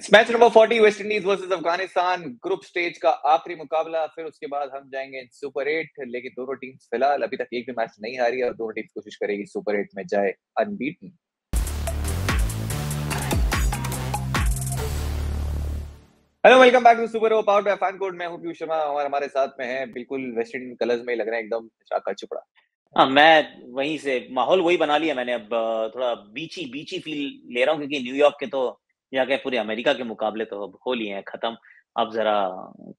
इस match number 40 West Indies versus Afghanistan group stage का आखिरी मुकाबला। फिर उसके बाद हम जाएंगे सुपर 8। लेकिन दोनों टीम्स फिलहाल अभी तक एक भी मैच नहीं हारी और दोनों टीम्स कोशिश करेगी सुपर 8 में जाए unbeaten. Hello, welcome back to super over powered by FanCode. मैं हूं पीयूष शर्मा और हमारे साथ में है बिल्कुल वेस्ट इंडीज कलर्स में लग रहे हैं एकदम शाखा चुपड़ा। हाँ, मैं वहीं से माहौल वही बना लिया मैंने। अब थोड़ा बीची बीची फील ले रहा हूँ क्योंकि न्यूयॉर्क के तो या क्या पूरे अमेरिका के मुकाबले तो अब हो लिए हैं खत्म। अब जरा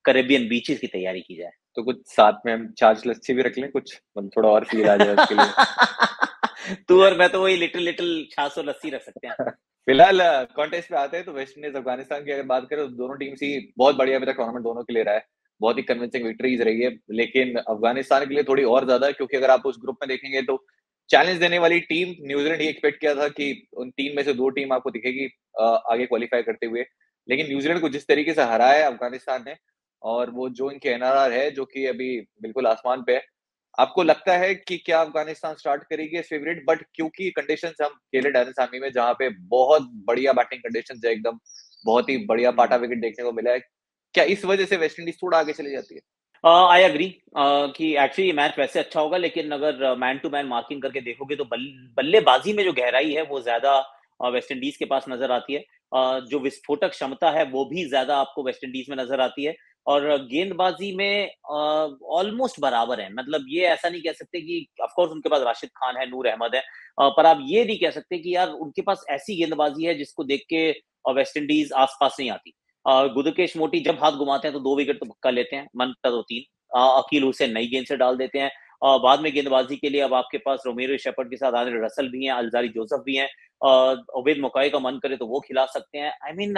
कैरेबियन बीचेस की तैयारी की जाए। तो कुछ साथ में हम छाछ लस्सी भी रख लें, कुछ मतलब थोड़ा और फील आ जाए उसके लिए। तू और मैं तो वही लिटिल लिटिल छाछ और लस्सी रख सकते हैं। फिलहाल कॉन्टेस्ट पे आते हैं तो वेस्ट इंडीज अफगानिस्तान की अगर बात करें तो दोनों टीम्स ही बहुत बढ़िया अभी तक टूर्नामेंट दोनों के लिए रहा है। बहुत ही कन्विंसिंग विक्ट्रीज रही है, लेकिन अफगानिस्तान के लिए थोड़ी और ज्यादा है, क्योंकि अगर आप उस ग्रुप में देखेंगे तो चैलेंज देने वाली टीम न्यूजीलैंड ही एक्सपेक्ट किया था कि उन तीन में से दो टीम आपको दिखेगी आगे क्वालिफाई करते हुए। लेकिन न्यूजीलैंड को जिस तरीके से हराया है अफगानिस्तान ने, और वो जो इनके एनआरआर है जो कि अभी बिल्कुल आसमान पे है, आपको लगता है कि क्या अफगानिस्तान स्टार्ट करेगी एज फेवरेट? बट क्योंकि कंडीशंस हम खेले डैनिसामी में जहां पे बहुत बढ़िया बैटिंग कंडीशंस है, एकदम बहुत ही बढ़िया पाटा विकेट देखने को मिला है, क्या इस वजह से वेस्ट इंडीज थोड़ा आगे चली जाती है? आई एग्री कि एक्चुअली ये मैच वैसे अच्छा होगा, लेकिन अगर मैन टू मैन मार्किंग करके देखोगे तो बल्लेबाजी में जो गहराई है वो ज्यादा वेस्ट इंडीज के पास नजर आती है। जो विस्फोटक क्षमता है वो भी ज्यादा आपको वेस्ट इंडीज में नजर आती है। और गेंदबाजी में ऑलमोस्ट बराबर है। मतलब ये ऐसा नहीं कह सकते कि ऑफ कोर्स उनके पास राशिद खान है, नूर अहमद है, पर आप ये नहीं कह सकते कि यार उनके पास ऐसी गेंदबाजी है जिसको देख के वेस्ट इंडीज आसपास नहीं आती। गुदकेश मोटी जब हाथ घुमाते हैं तो 2 विकेट तो पक्का लेते हैं, मन तो 3। अकील हुसैन नई गेंद से डाल देते हैं। बाद में गेंदबाजी के लिए अब आपके पास रोमेरो शेपर्ड के साथ आंद्रे रसल भी हैं, अलजारी जोसेफ भी हैं। उबैद मकई का मन करे तो वो खिला सकते हैं। आई मीन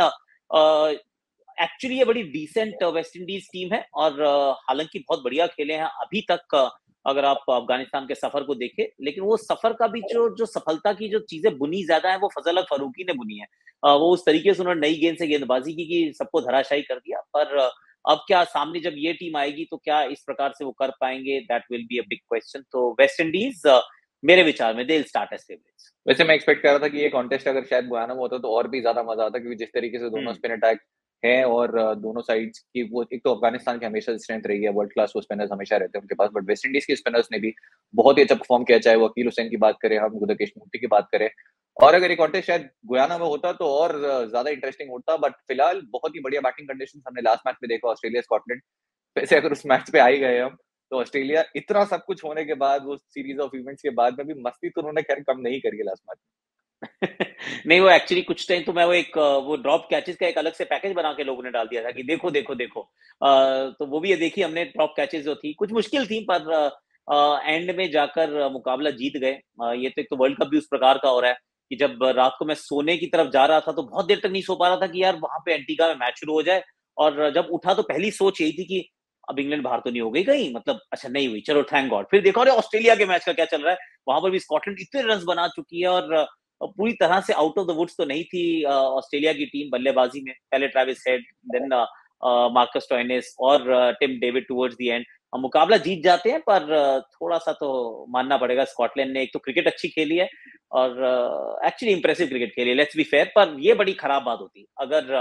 एक्चुअली ये बड़ी डिसेंट वेस्ट इंडीज टीम है और हालांकि बहुत बढ़िया खेले हैं अभी तक। अगर आप अफगानिस्तान के सफर को देखें, लेकिन वो सफर का भी जो जो सफलता की जो चीजें बुनी ज्यादा है वो फजल हक फारूकी ने बुनी है। वो उस तरीके से उन्होंने नई गेंद से गेंदबाजी की कि सबको धराशायी कर दिया। पर अब क्या सामने जब ये टीम आएगी तो क्या इस प्रकार से वो कर पाएंगे, that will be a big question. तो वेस्ट इंडीज मेरे विचार में they will start as favourites. वैसे मैं एक्सपेक्ट कर रहा था कि ये कॉन्टेस्ट अगर शायद गयाना में होता तो और भी ज्यादा मजा आता, क्योंकि जिस तरीके से दोनों हम्म। स्पिन अटैक है और दोनों साइड्स की वो, एक तो अफगानिस्तान की हमेशा स्ट्रेंथ रही है, वर्ल्ड क्लास वो स्पिनर्स हमेशा रहते हैं उनके पास, बट वेस्ट इंडीज के स्पिनर्स ने भी बहुत ही अच्छा परफॉर्म किया, चाहे वो अकील हुसैन की बात करें, हम गुरकेश मोती की बात करें। और अगर ये कॉन्टेस्ट शायद गुयाना में होता तो और ज्यादा इंटरेस्टिंग होता, बट फिलहाल बहुत ही बढ़िया बैटिंग कंडीशन हमने लास्ट मैच में देखा ऑस्ट्रेलिया स्कॉटलैंड। वैसे अगर उस मैच पे आ ही गए हम, तो ऑस्ट्रेलिया इतना सब कुछ होने के बाद, वो सीरीज ऑफ इवेंट्स के बाद में भी मस्ती तो उन्होंने खैर कम नहीं करी है लास्ट मैच नहीं, वो एक्चुअली कुछ टाइम तो मैं वो ड्रॉप कैचेस का एक अलग से पैकेज बना के लोगों ने डाल दिया था कि देखो देखो देखो। तो वो भी ये देखी हमने, ड्रॉप कैचेस जो थी कुछ मुश्किल थी, पर एंड में जाकर मुकाबला जीत गए। ये तो एक तो वर्ल्ड कप भी उस प्रकार का हो रहा है कि जब रात को मैं सोने की तरफ जा रहा था तो बहुत देर तक नहीं सो पा रहा था कि यार वहां पे एंटीगा में मैच शुरू हो जाए। और जब उठा तो पहली सोच यही थी कि अब इंग्लैंड बाहर तो नहीं हो गई कहीं, मतलब अच्छा नहीं हुई, चलो थैंक गॉड। फिर देखो अरे ऑस्ट्रेलिया के मैच का क्या चल रहा है, वहां पर भी स्कॉटलैंड इतने रन बना चुकी है और पूरी तरह से आउट ऑफ द वुड्स तो नहीं थी ऑस्ट्रेलिया की टीम बल्लेबाजी में। पहले Travis Head, then Marcus Stoinis और Tim David towards the end मुकाबला जीत जाते हैं। पर थोड़ा सा तो मानना पड़ेगा, स्कॉटलैंड ने एक तो क्रिकेट अच्छी खेली है और एक्चुअली इंप्रेसिव क्रिकेट खेली है, लेट्स बी फेयर। पर ये बड़ी खराब बात होती अगर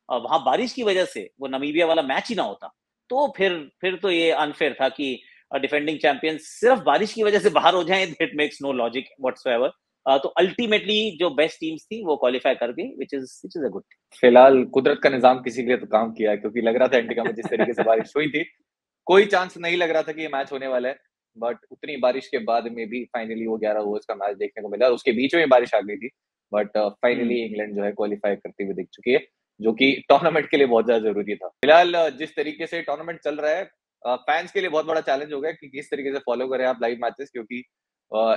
वहां बारिश की वजह से वो नमीबिया वाला मैच ही ना होता, तो फिर तो ये अनफेयर था कि डिफेंडिंग चैंपियन सिर्फ बारिश की वजह से बाहर हो जाएं। That makes no logic whatsoever. तो अल्टीमेटली जो बेस्ट टीम्स थी वो क्वालिफाई कर गई, विच इज अ गुड। फिलहाल कुदरत का निजाम किसी के लिए तो काम किया है, क्योंकि लग रहा था एंटीगा में जिस तरीके से बारिश हुई थी, कोई चांस नहीं लग रहा था कि ये मैच होने वाला है। बट उतनी बारिश के बाद में भी फाइनली वो 11 ओवर्स का मैच देखने को मिला, और उसके बीच में बारिश आ गई थी। बट फाइनली इंग्लैंड जो है क्वालिफाई करते हुए दिख चुकी है, जो कि टूर्नामेंट के लिए बहुत ज्यादा जरूरी था। फिलहाल जिस तरीके से टूर्नामेंट चल रहा है, फैंस के लिए बहुत बड़ा चैलेंज हो गया कि किस तरीके से फॉलो करें आप लाइव मैचेस, क्योंकि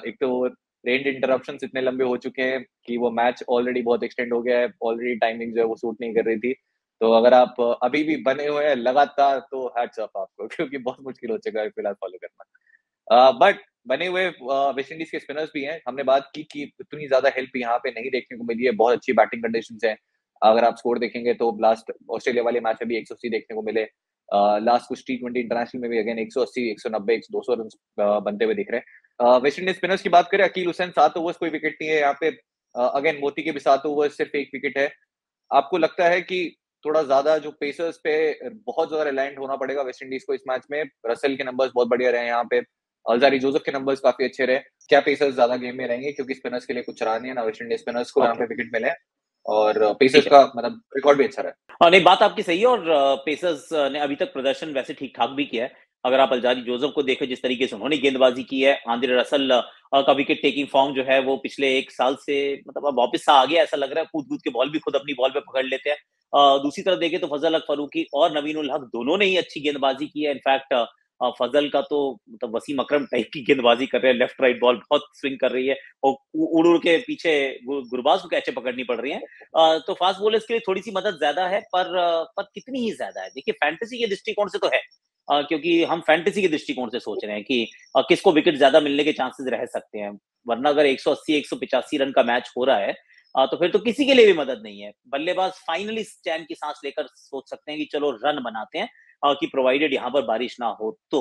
एक तो रेंज इंटरप्शन इतने लंबे हो चुके हैं कि वो मैच ऑलरेडी बहुत एक्सटेंड हो गया है, ऑलरेडी टाइमिंग जो है वो सूट नहीं कर रही थी। तो अगर आप अभी भी बने हुए हैं लगातार, तो हैट्स ऑफ आपको क्योंकि बहुत मुश्किल हो चुका है फिलहाल फॉलो करना। बट बने हुए वेस्ट इंडीज के स्पिनर्स भी हैं। हमने बात की कि इतनी ज्यादा हेल्प यहाँ पे नहीं देखने को मिली है, बहुत अच्छी बैटिंग कंडीशंस हैं। अगर आप स्कोर देखेंगे तो लास्ट ऑस्ट्रेलिया वाले मैच में भी 180 देखने को मिले। लास्ट कुछ T20 इंटरनेशनल में भी अगेन 180, 190, 200 रन बनते हुए दिख रहे हैं। वेस्ट इंडीज स्पिनर्स की बात करें, अकील हुसैन 7 ओवर्स कोई विकेट नहीं है यहाँ पे। अगेन मोती के भी 7 ओवर्स सिर्फ एक विकेट है। आपको लगता है कि थोड़ा ज़्यादा जो पेसर्स पे बहुत ज़्यादा रिलायंट होना पड़ेगा वेस्ट इंडीज़ को इस मैच में? रसेल के नंबर्स बहुत बढ़िया रहे यहाँ पे, अल्जारी जोसेफ के नंबर्स काफ़ी अच्छे रहे। क्या पेसर्स ज़्यादा गेम में रहेंगे? क्योंकि स्पिनर्स के लिए कुछ रहा नहीं है ना वेस्ट इंडीज़ स्पिनर्स को यहाँ ओके, पे विकेट मिले और ठीक पेसर्स है। का मतलब रिकॉर्ड भी अच्छा रहा है। नहीं, बात आपकी सही है और पेसर्स ने अभी तक प्रदर्शन वैसे ठीक-ठाक भी किया है। अगर आप अल्जारी जोसेफ को देखें जिस तरीके से उन्होंने गेंदबाजी की है, आंद्रे रसल का विकेट टेकिंग फॉर्म जो है वो पिछले 1 साल से मतलब अब वापस सा आ गया ऐसा लग रहा है, कूद-कूद के बॉल भी खुद अपनी बॉल पे पकड़ लेते हैं। दूसरी तरफ देखें तो फजल हक फरूकी और नवीन उल हक दोनों ने ही अच्छी गेंदबाजी की है। इनफैक्ट फजल का तो मतलब वसीम अकरम टाइप की गेंदबाजी कर रहे हैं, लेफ्ट राइट बॉल बहुत स्विंग कर रही है और उड़-उड़ के पीछे गुरबाज को कैचे पकड़नी पड़ रही हैं। तो फास्ट बॉलर्स के लिए थोड़ी-सी मदद ज़्यादा है पर कितनी ही ज़्यादा है? देखिए फैंटेसी के दृष्टिकोण से तो है क्योंकि हम फैंटेसी के दृष्टिकोण से सोच रहे हैं कि किसको विकेट ज़्यादा मिलने के चांसेस रह सकते हैं। वरना अगर 180 185 रन का मैच हो रहा है तो फिर तो किसी के लिए भी मदद नहीं है। बल्लेबाज फाइनली चैन की सांस लेकर सोच सकते हैं कि चलो रन बनाते हैं कि प्रोवाइडेड यहाँ पर बारिश ना हो तो।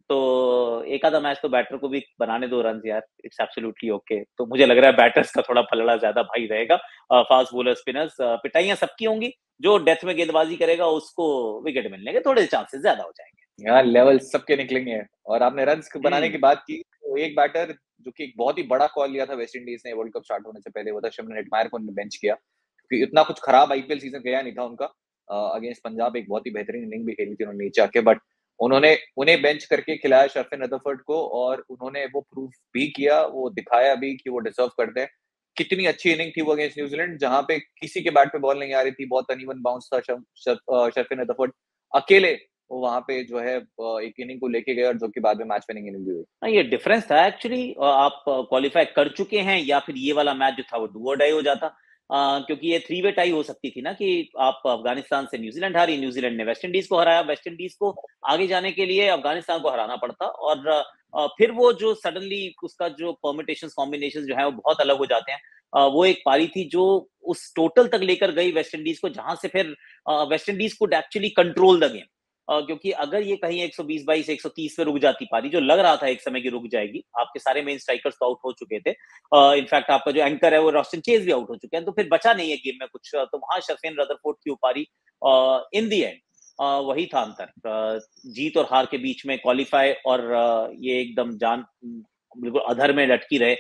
तो एक आधा मैच तो बैटर को भी बनाने दो रन्स यार, इट्स एब्सोल्युटली ओके। तो मुझे लग रहा है बैटर्स का थोड़ा पलड़ा ज़्यादा भारी रहेगा। फास्ट बॉलर स्पिनर्स पिटाइयाँ सबकी होंगी, जो डेथ में गेंदबाजी करेगा उसको विकेट मिलने के थोड़े चांसेस ज़्यादा हो जाएँगे। यहाँ लेवल सबके निकलेंगे और आपने रन्स बनाने की हुँ, बात की, तो एक बैटर जो कि एक बहुत ही बड़ा कॉल लिया था वेस्ट इंडीज़ ने वर्ल्ड कप स्टार्ट होने से पहले, वो था शमन हेटमायर को उन्होंने बेंच किया। क्योंकि इतना कुछ खराब आईपीएल सीज़न गया नहीं था उनका। अगेंस्ट पंजाब एक बहुत ही बेहतरीन इनिंग भी खेली थी उन्होंने नीचे आके बट उन्होंने उन्हें बेंच करके खिलाया शर्फिन रदरफोर्ड को और उन्होंने वो प्रूव भी किया, वो दिखाया भी कि वो डिज़र्व करते हैं। कितनी अच्छी इनिंग थी वो अगेंस्ट न्यूज़ीलैंड जहाँ पे किसी के बैट पे बॉल नहीं आ रही थी, बहुत अनइवन बाउंस था शर्फिन रदरफोर्ड अकेले वो वहाँ पे जो है एक इनिंग को लेके गए और जो कि बाद में मैच विनिंग इनिंग भी हुई। हाँ, ये डिफरेंस था एक्चुअली आप क्वालीफाई कर चुके हैं या फिर ये वाला मैच जो था वो डू और डाई हो जाता। क्योंकि ये थ्री वे टाई हो सकती थी ना कि आप अफगानिस्तान से न्यूजीलैंड हारी, न्यूजीलैंड ने वेस्ट इंडीज को हराया, वेस्ट इंडीज को आगे जाने के लिए अफगानिस्तान को हराना पड़ता और फिर वो जो सडनली उसका जो परमिटेशंस कॉम्बिनेशंस जो है वो बहुत अलग हो जाते हैं। वो एक पारी थी जो उस टोटल तक लेकर गई वेस्ट इंडीज को जहां से फिर West Indies could actually control the game. क्योंकि अगर ये कहीं 120-22 130 पे रुक जाती पारी, जो लग रहा था एक समय की रुक जाएगी, आपके सारे मेन स्ट्राइकर्स तो आउट हो चुके थे। इनफैक्ट आपका जो एंकर है वो रॉस्टन चेज भी आउट हो चुके हैं, तो फिर बचा नहीं है गेम में कुछ। तो वहां शफीन रदरफोर्ड की वो पारी इन दी एंड वही था अंतर जीत और हार के बीच में क्वालिफाई और ये एकदम जान बिल्कुल अधर में लटकी रहे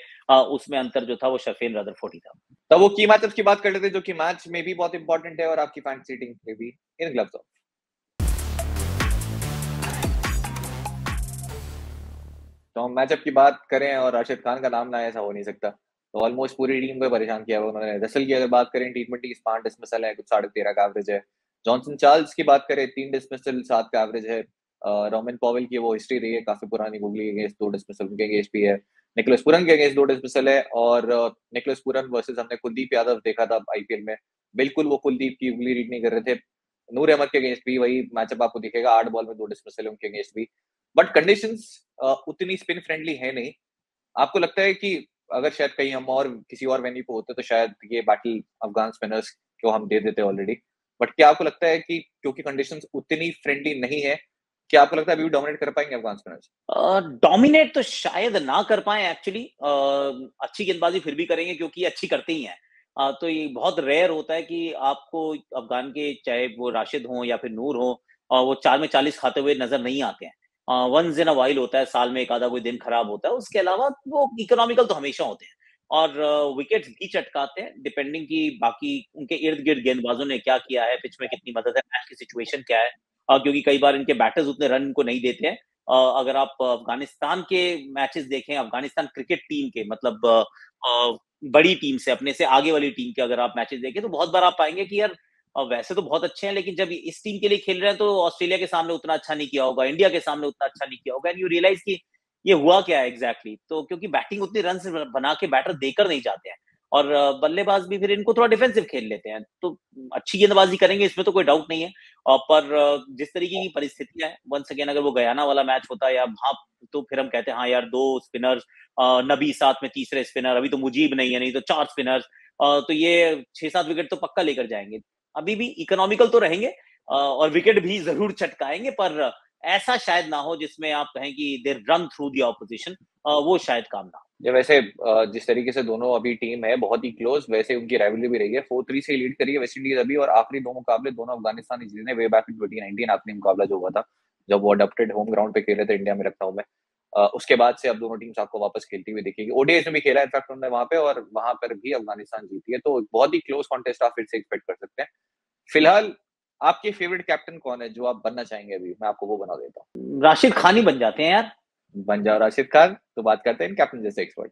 उसमें अंतर जो था वो शफीन रदरफोर्ड ही था। तब वो की मैचअप्स की बात कर लेते हैं जो कि मैच में भी बहुत इंपॉर्टेंट है और आपकी फैंटेसी टीम में भी इन ग्लव्स ऑफ। तो हम मैचअप की बात करें और राशिद खान का नाम ना आए ऐसा हो नहीं सकता। तो ऑलमोस्ट पूरी टीम को परेशान किया हुआ उन्होंने। रसेल की अगर बात करें टी20 5 डिसमिसल है, कुछ 13.5 का एवरेज है। जॉनसन चार्ल्स की बात करें 3 डिसमिसल 7 का एवरेज है। रोमिन पॉवेल की वो हिस्ट्री रही है काफ़ी पुरानी बुगली के अगेंस्ट 2 डिसमिसल उनके अगेंस्ट भी है। निकोलस पूरन के अगेंस्ट 2 डिसमिसल है और निकोलस पूरन वर्सेस हमने कुलदीप यादव देखा था आईपीएल में। बिल्कुल वो कुलदीप की उंगली रीड नहीं कर रहे थे। नूर अहमद के अगेंस्ट भी वही मैचअप आपको दिखेगा 8 बॉल में 2 डिसमिसल है उनके अगेंस्ट भी। बट कंडीशंस उतनी स्पिन फ्रेंडली है नहीं। आपको लगता है कि अगर शायद कहीं हम और किसी और वेन्यू पे होते तो शायद ये बैटल अफगान स्पिनर्स को हम दे देते ऑलरेडी। बट क्या आपको लगता है कि क्योंकि कंडीशंस उतनी फ्रेंडली नहीं है, क्या आपको लगता है अभी भी डोमिनेट कर पाएँगे अफगान स्पिनर्स? डोमिनेट तो शायद ना कर पाए एक्चुअली अच्छी गेंदबाजी फिर भी करेंगे क्योंकि अच्छी करते ही हैं। तो ये बहुत रेयर होता है कि आपको अफगान के चाहे वो राशिद हों या फिर नूर हो वो 4 में 40 खाते हुए नजर नहीं आते हैं। वंस इन अ वाइल होता है, साल में एक आधा कोई दिन खराब होता है, उसके अलावा वो इकोनॉमिकल तो हमेशा होते हैं और विकेट्स भी चटकाते हैं डिपेंडिंग कि बाकी उनके इर्द गिर्द गेंदबाजों ने क्या किया है, पिच में कितनी मदद है, मैच की सिचुएशन क्या है। क्योंकि कई बार इनके बैटर्स उतने रन को नहीं देते हैं। अगर आप अफगानिस्तान के मैचेस देखें, अफगानिस्तान क्रिकेट टीम के मतलब बड़ी टीम से अपने से आगे वाली टीम के अगर आप मैचेस देखें तो बहुत बार आप पाएंगे कि यार वैसे तो बहुत अच्छे हैं लेकिन जब इस टीम के लिए खेल रहे हैं तो ऑस्ट्रेलिया के सामने उतना अच्छा नहीं किया होगा, इंडिया के सामने उतना अच्छा नहीं किया होगा एंड यू रियलाइज कि ये हुआ क्या है एग्जैक्टली तो क्योंकि बैटिंग उतनी रन बना के बैटर देकर नहीं जाते हैं और बल्लेबाज भी फिर इनको थोड़ा डिफेंसिव खेल लेते हैं तो अच्छी गेंदबाजी करेंगे इसमें तो कोई डाउट नहीं है। पर जिस तरीके की परिस्थितियां हैं वंस अगेन अगर वो गयाना वाला मैच होता या वहां तो फिर हम कहते हैं हाँ यार 2 स्पिनर्स नबी साथ में तीसरे स्पिनर अभी तो मुजीब नहीं है नहीं तो 4 स्पिनर्स तो ये 6-7 विकेट तो पक्का लेकर जाएंगे। अभी भी इकोनॉमिकल तो रहेंगे और विकेट भी जरूर चटकाएंगे पर ऐसा शायद ना हो जिसमें आप कहें कि they run through the opposition वो शायद काम ना हो। जो वैसे जिस तरीके से दोनों अभी टीम है बहुत ही क्लोज, वैसे उनकी राइवलरी भी रही है। 4-3 से लीड करी है वेस्ट इंडीज अभी, और आखिरी 2 मुकाबले दोनों अफगानिस्तान ही जीते वे बैक इन 2019 आखिरी मुकाबला जो हुआ था, जब वो अडॉप्टेड होम ग्राउंड पे खेले थे इंडिया में रखता हूँ मैं। उसके बाद से अब दोनों टीम्स आपको वापस खेलती हुई दिखेगी। ओडीआईस में भी खेला इनफैक्ट उन्होंने वहां पे, और वहां पर भी अफगानिस्तान जीती है, तो बहुत ही क्लोज कॉन्टेस्ट आप फिर से एक्सपेक्ट कर सकते हैं। फिलहाल आपके फेवरेट कैप्टन कौन है जो आप बनना चाहेंगे? अभी मैं आपको वो बना देता हूँ। राशिद खान ही बन जाते हैं यार। बन जाओ राशिद खान। तो बात करते हैं कैप्टन जैसे एक्सपर्ट।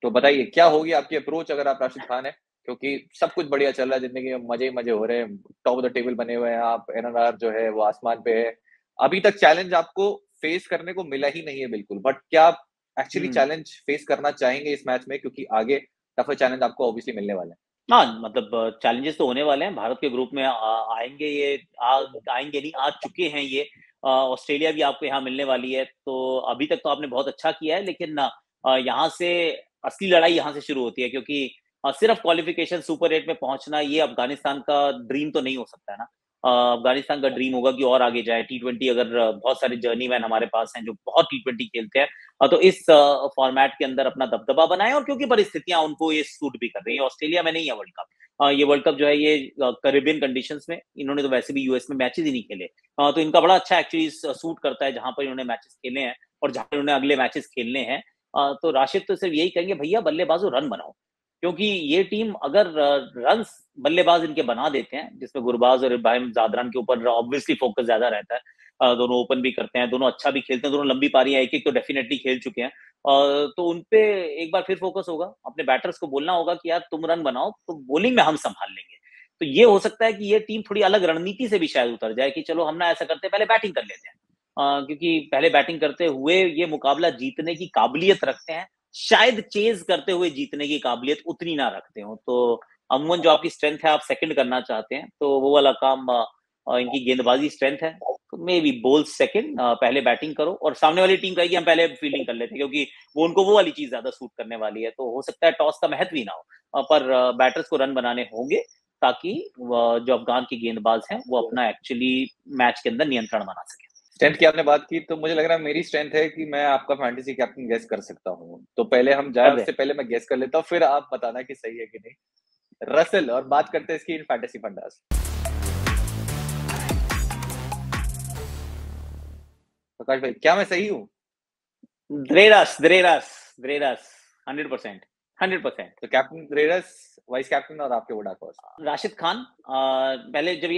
तो बताइए क्या होगी आपकी अप्रोच अगर आप राशिद खान है, क्योंकि सब कुछ बढ़िया चल रहा है जिंदगी में, मजे ही मजे हो रहे हैं, टॉप ऑफ द टेबल बने हुए हैं आप, एनआरआर जो है वो आसमान पे है। अभी तक चैलेंज आपको फेस करने को मिला ही नहीं है बिल्कुल, बट क्या आप एक्चुअली चैलेंज फेस करना चाहेंगे इस मैच में, क्योंकि आगे टफर चैलेंज आपको ऑब्वियसली मिलने वाले हैं। हाँ, मतलब चैलेंजेस तो होने वाले हैं। भारत के ग्रुप में आएंगे ये, आएंगे नहीं, आ चुके हैं ये। ऑस्ट्रेलिया भी आपको यहाँ मिलने वाली है। तो अभी तक तो आपने बहुत अच्छा किया है, लेकिन यहाँ से असली लड़ाई यहाँ से शुरू होती है, क्योंकि सिर्फ क्वालिफिकेशन सुपर 8 में पहुंचना ये अफगानिस्तान का ड्रीम तो नहीं हो सकता है ना। अफगानिस्तान का ड्रीम होगा कि और आगे जाए। टी20 अगर बहुत सारे जर्नीमैन हमारे पास हैं जो बहुत टी20 खेलते हैं, तो इस फॉर्मेट के अंदर अपना दबदबा बनाए, और क्योंकि परिस्थितियां उनको ये सूट भी कर रही है। ऑस्ट्रेलिया में नहीं है वर्ल्ड कप। ये वर्ल्ड कप जो है ये कैरेबियन कंडीशंस में, इन्होंने तो वैसे भी यूएस में मैचेस ही नहीं खेले। तो इनका बड़ा अच्छा एक्चुअली सूट करता है जहां पर इन्होंने मैचेस खेले हैं और जहां इन्होंने अगले मैचेस खेलने हैं। तो राशिद तो सिर्फ यही कहेंगे, भैया बल्लेबाजों रन बनाओ, क्योंकि ये टीम अगर रन बल्लेबाज इनके बना देते हैं, जिसमें गुरबाज और इब्राहिम जादरान के ऊपर ऑब्वियसली फोकस ज्यादा रहता है। दोनों ओपन भी करते हैं, दोनों अच्छा भी खेलते हैं, दोनों लंबी पारियां एक एक तो डेफिनेटली खेल चुके हैं। तो उनपे एक बार फिर फोकस होगा। अपने बैटर्स को बोलना होगा कि यार तुम रन बनाओ, तो बॉलिंग में हम संभाल लेंगे। तो ये हो सकता है कि ये टीम थोड़ी अलग रणनीति से भी शायद उतर जाए कि चलो हम ना ऐसा करते हैं, पहले बैटिंग कर लेते हैं। क्योंकि पहले बैटिंग करते हुए ये मुकाबला जीतने की काबिलियत रखते हैं। शायद चेज करते हुए जीतने की काबिलियत उतनी ना रखते हो। तो अमूमन जो आपकी स्ट्रेंथ है, आप सेकंड करना चाहते हैं, तो वो वाला काम इनकी गेंदबाजी स्ट्रेंथ है। तो मे बी बोल सेकंड, पहले बैटिंग करो, और सामने वाली टीम कहेगी हम पहले फील्डिंग कर लेते हैं, क्योंकि वो उनको वो वाली चीज ज्यादा सूट करने वाली है। तो हो सकता है टॉस का महत्व ही ना हो, पर बैटर्स को रन बनाने होंगे, ताकि जो अफगान के गेंदबाज हैं वो अपना एक्चुअली मैच के अंदर नियंत्रण बना सके। स्ट्रेंथ की आपने बात की, तो मुझे लग रहा है मेरी स्ट्रेंथ है कि मैं आपका फैंटेसी कैप्टन गेस कर सकता हूँ। तो पहले हम जाए, अबे उससे पहले मैं गेस कर लेता हूँ, फिर आप बताना कि सही है कि नहीं। रसल, और बात करते हैं इसकी फैंटेसी फंडास। प्रकाश भाई, क्या मैं सही हूँ? द्रेरस द्रेरस द्रेरस 100%, 100%। तो कैप्टन रेडर्स, वाइस कैप्टन, और आपके वोडा कॉस। राशिद खान। पहले जब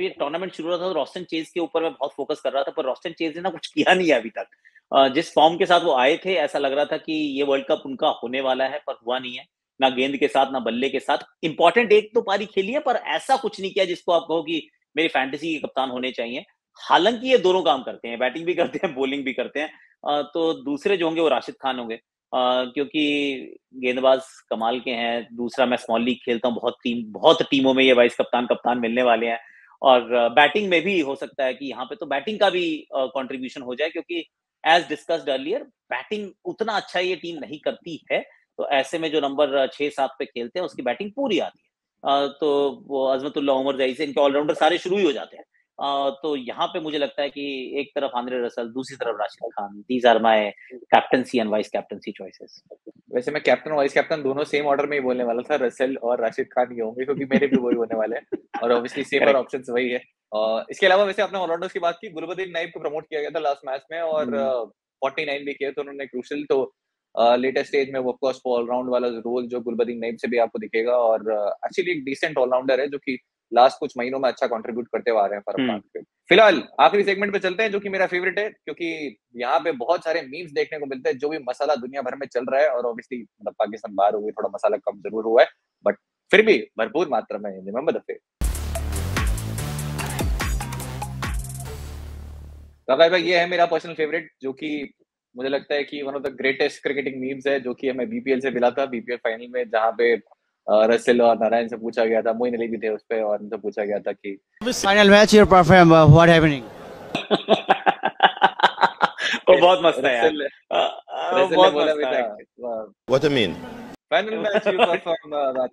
ये टूर्नामेंट शुरू हुआ था, तो रोस्टन चेज के ऊपर मैं बहुत फोकस कर रहा था, पर रोस्टन चेज ने ना कुछ किया नहीं है अभी तक। जिस फॉर्म के साथ वो आए थे, ऐसा लग रहा था कि ये वर्ल्ड कप उनका होने वाला है, पर हुआ नहीं है। ना गेंद के साथ, ना बल्ले के साथ। इंपॉर्टेंट एक तो पारी खेली है, पर ऐसा कुछ नहीं किया जिसको आप कहो कि मेरी फैंटेसी के कप्तान होने चाहिए। हालांकि ये दोनों काम करते हैं, बैटिंग भी करते हैं, बॉलिंग भी करते हैं। तो दूसरे जो होंगे वो राशिद खान होंगे, क्योंकि गेंदबाज कमाल के हैं। दूसरा, मैं स्मॉल लीग खेलता हूँ, बहुत टीमों में ये वाइस कप्तान कप्तान मिलने वाले हैं। और बैटिंग में भी हो सकता है कि यहाँ पे तो बैटिंग का भी कंट्रीब्यूशन हो जाए, क्योंकि एज डिस्कस्ड अर्लियर, बैटिंग उतना अच्छा ये टीम नहीं करती है। तो ऐसे में जो नंबर 6-7 पे खेलते हैं, उसकी बैटिंग पूरी आती है। तो वो अजमतुल्लाह, उमर जाई से इनके ऑलराउंडर सारे शुरू ही हो जाते हैं। तो यहाँ पे मुझे लगता है कि एक तरफ आंद्रे रसल, दूसरी तरफ Rashid Khan. These are my captaincy and vice captaincy choices. वैसे मैं कैप्टन और वाइस कैप्टन दोनों सेम ऑर्डर में ही बोलने वाला था, रसल और राशिद खान ही होंगे, क्योंकि मेरे भी वही होने वाले हैं, और ऑब्वियसली सेफर करेक्ट। ऑप्शंस वही है। इसके अलावा वैसे आपने ऑलराउंडर्स की बात की, गुलबदीन नाइब को प्रमोट किया गया था लास्ट मैच में, और 49 भी किए, तो उन्होंने क्रूशियल। तो लेटेस्ट स्टेज में वो ऑफकोर्स ऑलराउंड वाला रोल जो गुलबदीन नाइब से भी आपको दिखेगा, और एक्चुअली एक डिसेंट ऑलराउंडर है जो कि लास्ट कुछ महीनों में अच्छा कंट्रीब्यूट करते हुए आ रहे हैं फॉर अफगान क्रिकेट। फिलहाल आखिरी सेगमेंट पे चलते हैं, जो कि मेरा फेवरेट है, क्योंकि यहाँ पे बहुत सारे मीम्स देखने को मिलते हैं, जो भी मसाला दुनिया भर में चल रहा है, और ऑब्वियसली मतलब पाकिस्तान बाहर हो गई, थोड़ा मसाला कम जरूर हुआ है, बट फिर भी भरपूर मात्रा में रिमेंबर द फेस। तो भाई ये है मेरा पर्सनल फेवरेट, जो कि मुझे लगता है कि one of the greatest cricketing memes है, जो कि हमें बीपीएल से मिला था, बीपीएल फाइनल में, जहाँ पे रसेल और नारायण से पूछा गया था, मोइन अली भी थे उस पे, और उनसे पूछा गया था कि final match your perform what happening. वो बहुत मस्त है यार। रसेल वो रसेल ने बहुत बोला मस्त भी था, है। What do you mean? Final match you perform.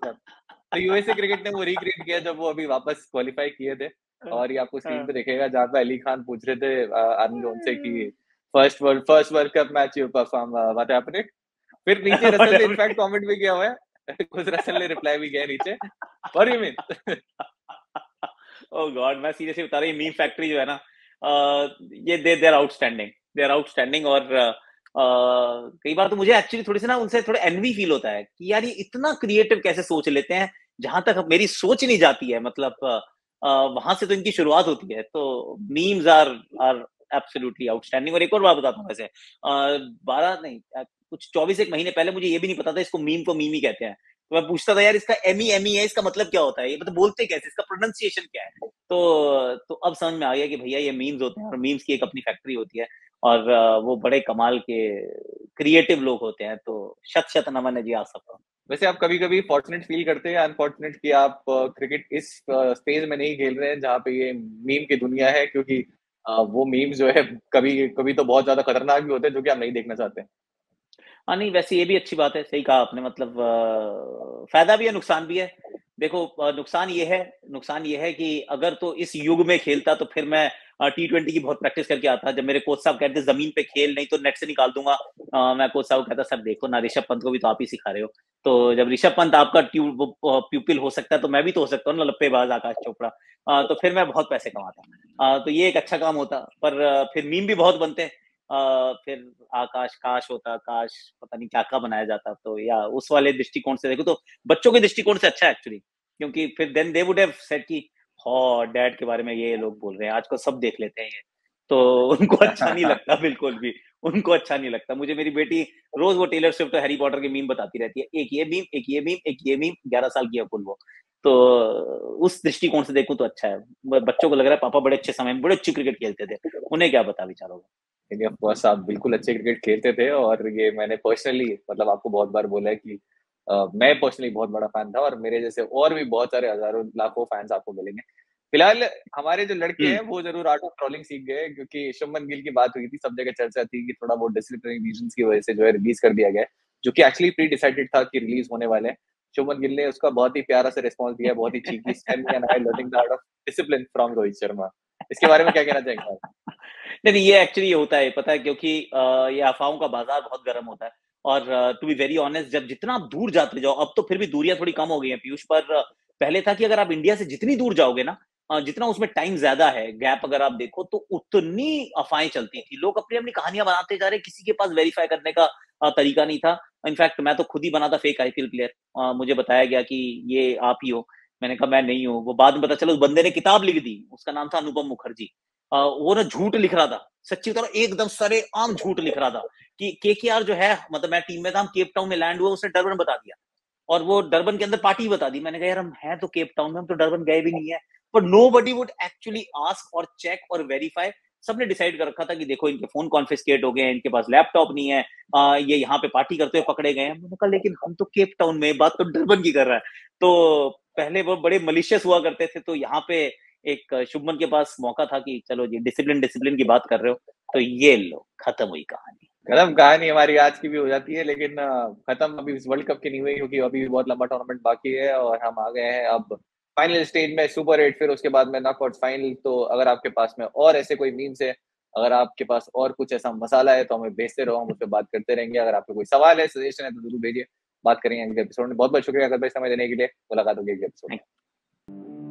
तो यूएसए क्रिकेट ने वो रिक्रिएट किया जब वो अभी वापस क्वालिफाई किए थे, और ये आपको स्क्रीन पे दिखेगा जहाँ पे अली खान पूछ रहे थे आर्मी जोन से कि first world cup match you perform what happened. फिर नीचे रसल ने इनफैक्ट कमेंट भी किया हुआ है कुछ रसल ने रिप्लाई भी किया नीचे what you mean. Oh god, मैं सीरियसली बता रहा हूँ, मीम फैक्ट्री जो है ना, ये they are outstanding, they are outstanding. और कई बार तो मुझे एक्चुअली थोड़ी सी ना उनसे थोड़ा एनवी फील होता है कि यार ये इतना क्रिएटिव कैसे सोच लेते हैं, जहां तक मेरी सोच नहीं जाती है, मतलब वहां से तो इनकी शुरुआत होती है। तो मीम्स आर एब्सोल्युटली आउटस्टैंडिंग। और एक और बात बताता हूँ, वैसे 12 नहीं कुछ 24 एक महीने पहले मुझे ये भी नहीं पता था इसको मीम ही कहते हैं। तो मैं पूछता था यार इसका एमी है, इसका मतलब क्या होता है, ये मतलब बोलते कैसे, इसका प्रोनाउंसिएशन क्या है। तो अब समझ में आ गया कि भैया ये मीम्स होते हैं और मीम्स की एक अपनी फैक्ट्री होती है, और वो बड़े कमाल के क्रिएटिव लोग होते हैं। तो शत शत नमन है जी आप सबको। वैसे आप कभी कभी फॉर्चुनेट फील करते हैं अनफॉर्चुनेट कि आप क्रिकेट इस स्टेज में नहीं खेल रहे हैं जहाँ पे ये मीम की दुनिया है, क्योंकि वो मीम जो है कभी कभी तो बहुत ज्यादा खतरनाक भी होते हैं जो कि आप नहीं देखना चाहते हैं। हाँ नहीं, वैसे ये भी अच्छी बात है, सही कहा आपने, मतलब फायदा भी है नुकसान भी है। देखो नुकसान ये है कि अगर तो इस युग में खेलता तो फिर मैं T20 की बहुत प्रैक्टिस करके आता। जब मेरे कोच साहब कहते जमीन पे खेल, नहीं तो नेट से निकाल दूंगा, मैं कोच साहब को कहता सर देखो ना, ऋषभ पंत को भी तो आप ही सिखा रहे हो। तो जब ऋषभ पंत आपका प्यूपिल हो सकता है तो मैं भी तो हो सकता हूँ ना, लप्पेबाज आकाश चोपड़ा। तो फिर मैं बहुत पैसे कमाता। तो ये एक अच्छा काम होता, पर फिर मीम भी बहुत बनते हैं। फिर आकाश काश होता, काश पता नहीं क्या क्या बनाया जाता। तो या उस वाले दृष्टिकोण से देखो तो बच्चों के दृष्टिकोण से अच्छा है एक्चुअली, क्योंकि फिर then they would have said कि हाँ डैड के बारे में ये लोग बोल रहे हैं, आजकल सब देख लेते हैं ये। तो उनको अच्छा नहीं लगता बिल्कुल भी, उनको अच्छा नहीं लगता। मुझे मेरी बेटी रोज वो टेलर स्विफ्ट और हैरी पॉटर के मीम बताती रहती है, एक ये मीम, एक ये मीम, एक ये मीम, 11 साल की है कुल वो। तो उस दृष्टिकोण से देखूं तो अच्छा है। बच्चों को लग रहा है पापा बड़े अच्छे समय में बड़े अच्छी क्रिकेट खेलते थे, उन्हें क्या पता बेचारों को। ऑफ कोर्स आप बिल्कुल अच्छे क्रिकेट खेलते थे, और ये मैंने पर्सनली मतलब आपको बहुत बार बोला है कि मैं पर्सनली बहुत बड़ा फैन था, और मेरे जैसे और भी बहुत सारे हजारों लाखों फैंस आपको मिलेंगे। फिलहाल हमारे जो लड़के हैं वो जरूर आर्ट ऑफ ट्रोलिंग सीख गए, क्योंकि शुभमन गिल की बात हुई थी, सब जगह चर्चा थी कि थोड़ा बहुत डिसिप्लिनरी रीजंस की वजह से जो है रिलीज कर दिया गया है, जो कि एक्चुअली प्री डिसाइडेड था कि रिलीज होने वाले हैं। शुभमन गिल ने उसका बहुत ही प्यारा सा रिस्पॉन्स दिया, बहुत ही cheeky, and I learning the art of discipline from Rohit Sharma. इसके बारे में क्या कहना चाहेंगे आप? नहीं, ये एक्चुअली होता है, पता है, क्योंकि ये अफवाहों का बाजार बहुत गर्म होता है। और टू बी वेरी ऑनेस्ट, जब जितना आप दूर जाते जाओ, अब तो फिर भी दूरियां थोड़ी कम हो गई हैं पीयूष, पर पहले था कि अगर आप इंडिया से जितनी दूर जाओगे ना, जितना उसमें टाइम ज्यादा है, गैप अगर आप देखो, तो उतनी अफवाहें चलती थी। लोग अपनी अपनी कहानियां बनाते जा रहे, किसी के पास वेरीफाई करने का तरीका नहीं था। इनफैक्ट मैं तो खुद ही बना था फेक IPL प्लेयर। मुझे बताया गया कि ये आप ही हो, मैंने कहा मैं नहीं हूँ। वो बाद में पता चला उस बंदे ने किताब लिख दी, उसका नाम था अनुपम मुखर्जी। वो ना झूठ लिख रहा था, सच्ची बता रहा हूं, एकदम सरेआम झूठ लिख रहा था कि KKR जो है, मतलब मैं टीम में था, हम केप टाउन में लैंड हुआ, उसने डरबन बता दिया, और वो डरबन के अंदर पार्टी बता दी। मैंने कहा यार हम हैं तो केप टाउन में, हम तो डरबन गए भी नहीं है। पर नोबडी वुड एक्चुअली आस्क और चेक और वेरीफाई। सबने डिसाइड कर रखा था कि देखो इनके फोन कॉन्फिस्केट हो गए हैं, इनके पास लैपटॉप नहीं है, ये यहाँ पे पार्टी करते हुए पकड़े गए हैं। मैंने कहा लेकिन हम तो केप टाउन में, बात तो डरबन की कर रहा है। तो पहले वो बड़े मलिशियस हुआ करते थे, तो यहाँ पे एक शुभमन के पास मौका था कि चलो जी डिसिप्लिन डिसिप्लिन की बात कर रहे हो, तो ये लो खत्म हुई कहानी। खत्म कहानी हमारी आज की भी हो जाती है, लेकिन खत्म अभी इस वर्ल्ड कप की नहीं हुई, क्योंकि अभी भी बहुत लंबा टूर्नामेंट बाकी है और हम आ गए हैं अब फाइनल स्टेज में, सुपर 8, फिर उसके बाद में नॉकआउट फाइनल। तो अगर आपके पास में और ऐसे कोई मीम्स है, अगर आपके पास और कुछ ऐसा मसाला है, तो हमें भेजते रहो, हम उस पर बात करते रहेंगे। अगर आपको कोई सवाल है, सजेशन है, तो जरूर भेजिए, बात करेंगे अगले एपिसोड में। बहुत बहुत शुक्रिया अगर समय देने के लिए। मुलाकात होगी अगले एपिसोड में।